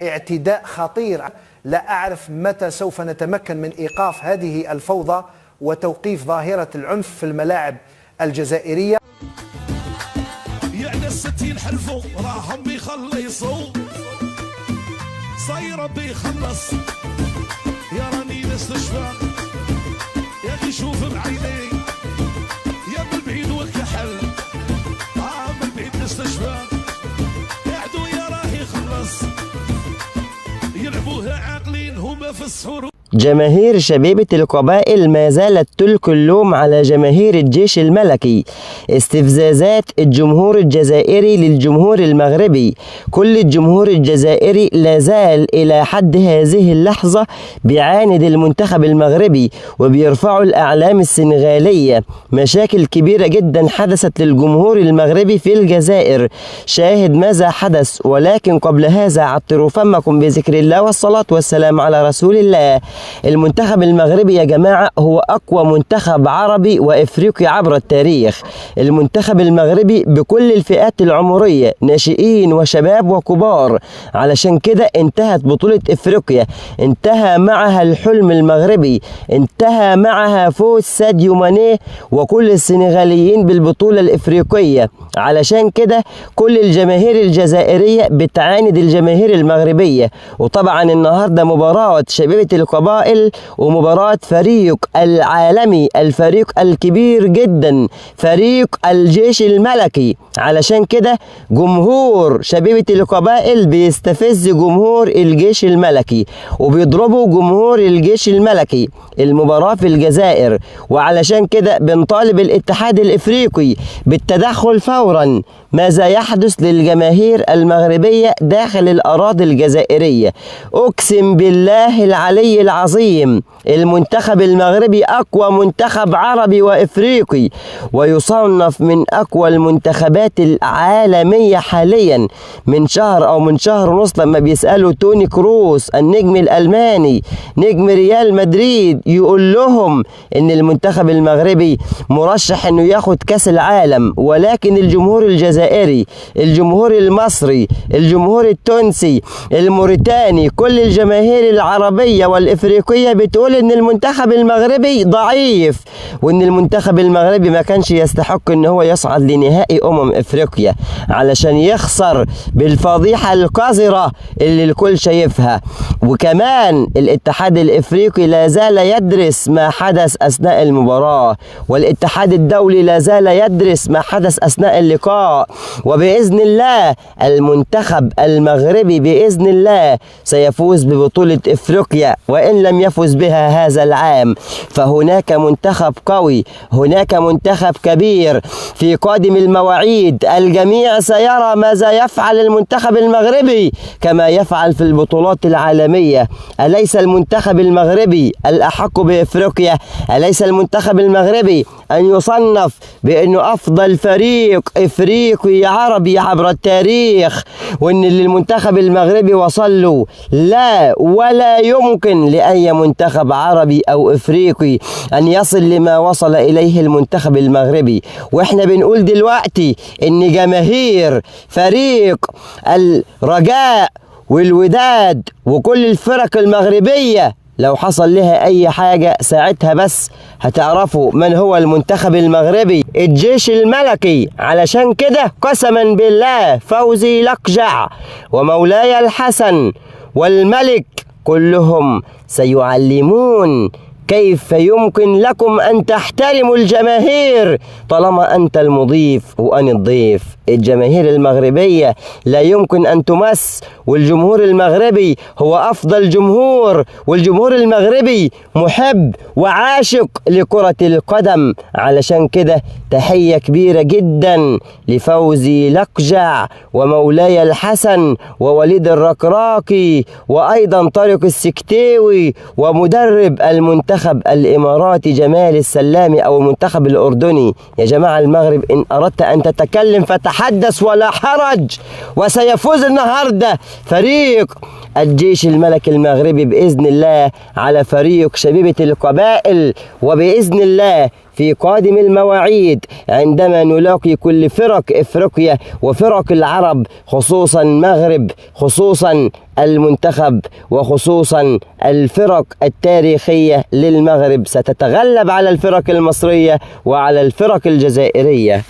اعتداء خطير. لا أعرف متى سوف نتمكن من إيقاف هذه الفوضى وتوقيف ظاهرة العنف في الملاعب الجزائرية. يعني الستين حلفوا راهم بيخلصوا صاير بيخلص يا راني نستشفى يا اللي شوف بعيني يا من بعيد وكحل من بعيد نستشفى قعدوا يا راه يخلص يلعبوها عاقلين هما في السحور. جماهير شبيبة القبائل ما زالت تلقي اللوم على جماهير الجيش الملكي. استفزازات الجمهور الجزائري للجمهور المغربي. كل الجمهور الجزائري لا زال إلى حد هذه اللحظة بيعاند المنتخب المغربي وبيرفعوا الأعلام السنغالية. مشاكل كبيرة جدا حدثت للجمهور المغربي في الجزائر. شاهد ماذا حدث، ولكن قبل هذا عطروا فمكم بذكر الله والصلاة والسلام على رسول الله. المنتخب المغربي يا جماعة هو أقوى منتخب عربي وإفريقي عبر التاريخ. المنتخب المغربي بكل الفئات العمرية، ناشئين وشباب وكبار. علشان كده انتهت بطولة إفريقيا، انتهى معها الحلم المغربي، انتهى معها فوز ساديو ماني وكل السنغاليين بالبطولة الإفريقية. علشان كده كل الجماهير الجزائرية بتعاند الجماهير المغربية. وطبعا النهاردة مباراة شبيبة القبائل ومباراة فريق العالمي، الفريق الكبير جدا، فريق الجيش الملكي. علشان كده جمهور شبيبة القبائل بيستفز جمهور الجيش الملكي وبيضربوا جمهور الجيش الملكي. المباراة في الجزائر، وعلشان كده بنطالب الاتحاد الافريقي بالتدخل فورا. ماذا يحدث للجماهير المغربية داخل الأراضي الجزائرية؟ أقسم بالله العلي العظيم المنتخب المغربي أقوى منتخب عربي وإفريقي، ويصنف من أقوى المنتخبات العالمية حاليا. من شهر أو من شهر ونص لما بيسألوا توني كروس النجم الألماني نجم ريال مدريد يقول لهم إن المنتخب المغربي مرشح إنه ياخد كأس العالم، ولكن الجمهور الجزائري، الجمهور المصري، الجمهور التونسي، الموريتاني، كل الجماهير العربية والإفريقية بتقول إن المنتخب المغربي ضعيف، وإن المنتخب المغربي ما كانش يستحق إن هو يصعد لنهائي أفريقيا علشان يخسر بالفضيحة القذرة اللي الكل شايفها. وكمان الاتحاد الإفريقي لا زال يدرس ما حدث أثناء المباراة، والاتحاد الدولي لا زال يدرس ما حدث أثناء اللقاء. وبإذن الله المنتخب المغربي بإذن الله سيفوز ببطولة إفريقيا، وإن لم يفز بها هذا العام فهناك منتخب قوي، هناك منتخب كبير. في قادم المواعيد الجميع سيرى ماذا يفعل المنتخب المغربي كما يفعل في البطولات العالمية. أليس المنتخب المغربي الأحق بإفريقيا؟ أليس المنتخب المغربي أن يصنف بأنه أفضل فريق إفريقي عربي عبر التاريخ، وأن اللي المنتخب المغربي وصل له لا ولا يمكن لأي منتخب عربي أو إفريقي أن يصل لما وصل إليه المنتخب المغربي؟ وإحنا بنقول دلوقتي إن جماهير فريق الرجاء والوداد وكل الفرق المغربية لو حصل لها أي حاجة ساعتها بس هتعرفوا من هو المنتخب المغربي، الجيش الملكي. علشان كده قسما بالله فوزي لقجع ومولاي الحسن والملك كلهم سيعلمون كيف يمكن لكم أن تحترموا الجماهير طالما أنت المضيف وأنا الضيف. الجماهير المغربية لا يمكن أن تمس، والجمهور المغربي هو أفضل جمهور، والجمهور المغربي محب وعاشق لكرة القدم. علشان كده تحية كبيرة جدا لفوزي لقجع ومولاي الحسن ووليد الركراكي وأيضا طارق السكتيوي ومدرب المنتخب الإماراتي جمال السلامي أو المنتخب الأردني. يا جماعة المغرب إن أردت أن تتكلم فتحدث ولا حرج. وسيفوز النهاردة فريق الجيش الملكي المغربي بإذن الله على فريق شبيبة القبائل، وبإذن الله في قادم المواعيد عندما نلاقي كل فرق إفريقيا وفرق العرب، خصوصا المغرب، خصوصا المنتخب، وخصوصا الفرق التاريخية للمغرب ستتغلب على الفرق المصرية وعلى الفرق الجزائرية.